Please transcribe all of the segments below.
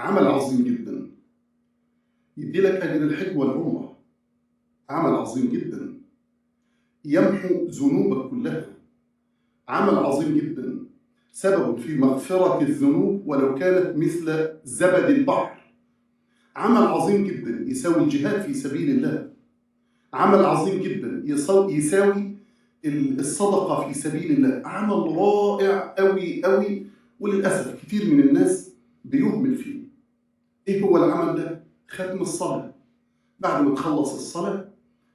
عمل عظيم جدا يدي لك أجر الحج والعمرة. عمل عظيم جدا يمحو ذنوبك كلها. عمل عظيم جدا سبب في مغفرة الذنوب ولو كانت مثل زبد البحر. عمل عظيم جدا يساوي الجهاد في سبيل الله. عمل عظيم جدا يساوي الصدقة في سبيل الله. عمل رائع أوي أوي، وللأسف كتير من الناس بيهمل فيه. إيه هو العمل ده؟ ختم الصلاة. بعد ما تخلص الصلاة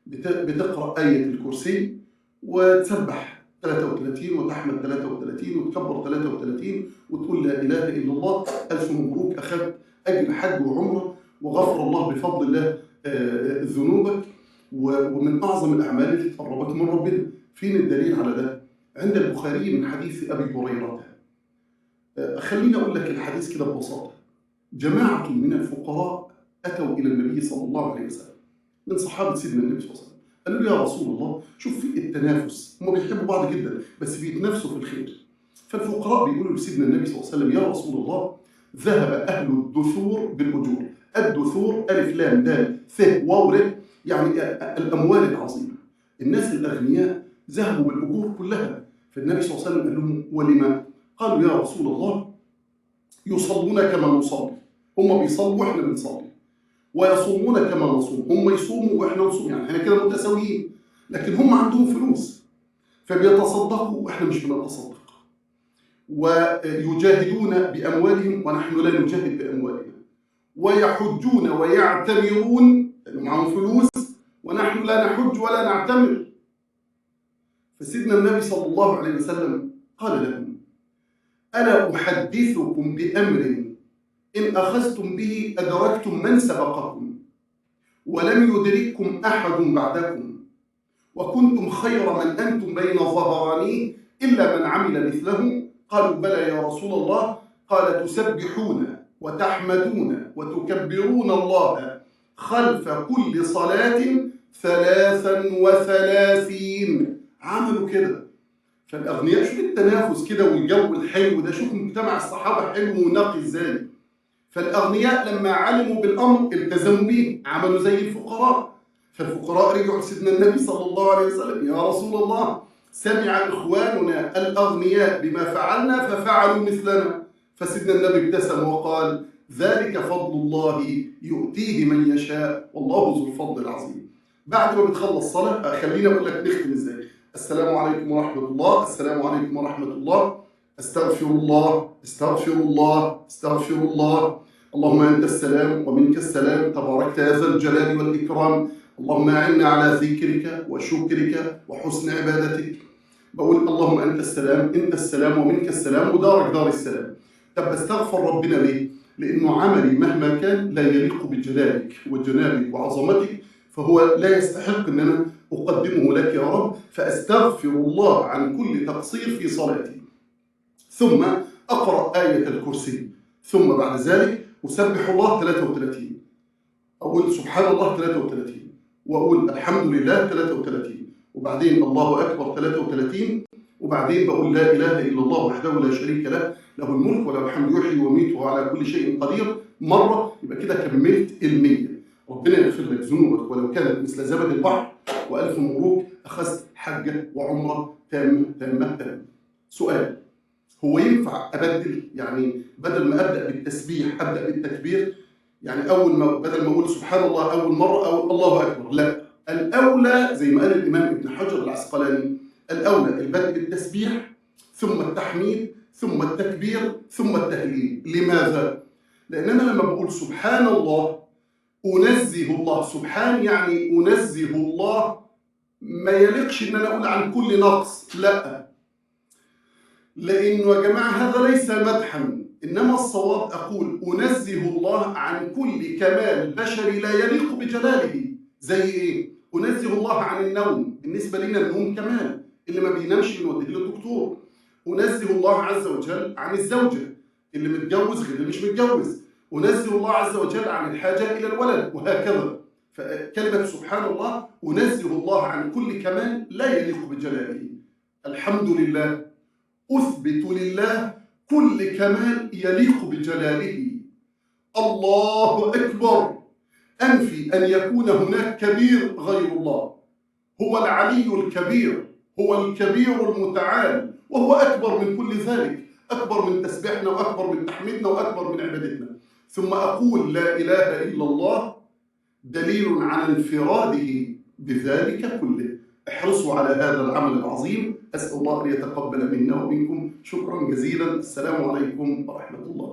بتقرأ آية الكرسي وتسبح 33 وتحمد 33 وتكبر 33 وتقول لا إله إلا الله. ألف مبروك، أخذت أجر حج وعمرة وغفر الله بفضل الله ذنوبك، ومن أعظم الأعمال اللي تقربك من ربنا. فين الدليل على ده؟ عند البخاري من حديث أبي هريرة. خليني أقول لك الحديث كده ببساطة. جماعة من الفقراء أتوا إلى النبي صلى الله عليه وسلم من صحابة سيدنا النبي صلى الله عليه وسلم. قالوا له يا رسول الله، شوف في التنافس، هم بيحبوا بعض جدا بس بيتنافسوا في الخير. فالفقراء بيقولوا لسيدنا النبي صلى الله عليه وسلم يا رسول الله، ذهب أهل الدثور بالأجور. الدثور ألف لام دال ث واو ر، يعني الأموال العظيمة. الناس الأغنياء ذهبوا بالأجور كلها. فالنبي صلى الله عليه وسلم قال لهم ولما؟ قالوا يا رسول الله يصلون كما نصلي، هم بيصلوا وإحنا بنصلي، ويصومون كما نصوم، هم يصوموا واحنا نصوم، يعني احنا كده متساويين. لكن هم عندهم فلوس فبيتصدقوا واحنا مش بنتصدق، ويجاهدون باموالهم ونحن لا نجاهد باموالنا، ويحجون ويعتمرون لانه معهم فلوس ونحن لا نحج ولا نعتمر. فسيدنا النبي صلى الله عليه وسلم قال لهم الا احدثكم بامر إن أخذتم به أدركتم من سبقكم ولم يدرككم أحد بعدكم، وكنتم خير من أنتم بين ظهرانيه إلا من عمل مثله. قالوا بلى يا رسول الله. قال تسبحون وتحمدون وتكبرون الله خلف كل صلاة 33. عملوا كده. فالأغنياء شوف التنافس كده والجو الحلو ده، شوف مجتمع الصحابة حلو ونقي إزاي. فالأغنياء لما علموا بالأمر التزموا به، عملوا زي الفقراء. فالفقراء رجعوا لسيدنا النبي صلى الله عليه وسلم يا رسول الله، سمع إخواننا الأغنياء بما فعلنا ففعلوا مثلنا. فسيدنا النبي ابتسم وقال ذلك فضل الله يؤتيه من يشاء والله ذو الفضل العظيم. بعد ما بتخلص صلاة خليني أقول لك نختم إزاي. السلام عليكم ورحمة الله، السلام عليكم ورحمة الله، استغفر الله استغفر الله استغفر الله، اللهم أنت السلام ومنك السلام تباركت يا ذا الجلال والإكرام، اللهم أعنا على ذكرك وشكرك وحسن عبادتك. بقول اللهم أنت السلام، أنت السلام ومنك السلام ودارك دار السلام. طب بستغفر ربنا ليه؟ لأنه عملي مهما كان لا يليق بجلالك وجنابك وعظمتك، فهو لا يستحق أن أنا أقدمه لك يا رب، فأستغفر الله عن كل تقصير في صلاتي. ثم أقرأ آية الكرسي، ثم بعد ذلك أسبح الله 33، أقول سبحان الله 33، وأقول الحمد لله 33، وبعدين الله أكبر 33، وبعدين بقول لا إله إلا الله وحده لا شريك له، له الملك وله الحمد يحيي ويميت وهو على كل شيء قدير مرة. يبقى كده كملت 100. ربنا يغفر لك ذنوبك ولو كانت مثل زبد البحر، وألف مبروك، أخذت حجة وعمرة تامة تامة تامة. سؤال: هو ينفع أبدل؟ يعني بدل ما أبدأ بالتسبيح أبدأ بالتكبير؟ يعني أول ما بدل ما أقول سبحان الله أول مرة أو الله أكبر، لا، الأولى زي ما قال الإمام ابن حجر العسقلاني، الأولى البدء بالتسبيح ثم التحميد ثم التكبير ثم التهليل. لماذا؟ لأن أنا لما بقول سبحان الله أنزه الله، سبحان يعني أنزه الله، ما يليقش إن أنا أقول عن كل نقص، لا، لأنه يا جماعة هذا ليس مدحا، إنما الصواب أقول أنزه الله عن كل كمال بشري لا يليق بجلاله. زي إيه؟ أنزه الله عن النوم، بالنسبة لنا النوم كمال، اللي ما بينامش بنوديه للدكتور. أنزه الله عز وجل عن الزوجة، اللي متجوز غير اللي مش متجوز. أنزه الله عز وجل عن الحاجة إلى الولد، وهكذا. فكلمة سبحان الله أنزه الله عن كل كمال لا يليق بجلاله. الحمد لله أثبت لله كل كمال يليق بجلاله. الله أكبر، أنفي أن يكون هناك كبير غير الله. هو العلي الكبير، هو الكبير المتعال، وهو أكبر من كل ذلك، أكبر من تسبيحنا وأكبر من تحميدنا وأكبر من عبادتنا. ثم أقول لا إله إلا الله دليل على انفراده بذلك كله. احرصوا على هذا العمل العظيم، أسأل الله أن يتقبل منا ومنكم. شكرا جزيلا، السلام عليكم ورحمة الله.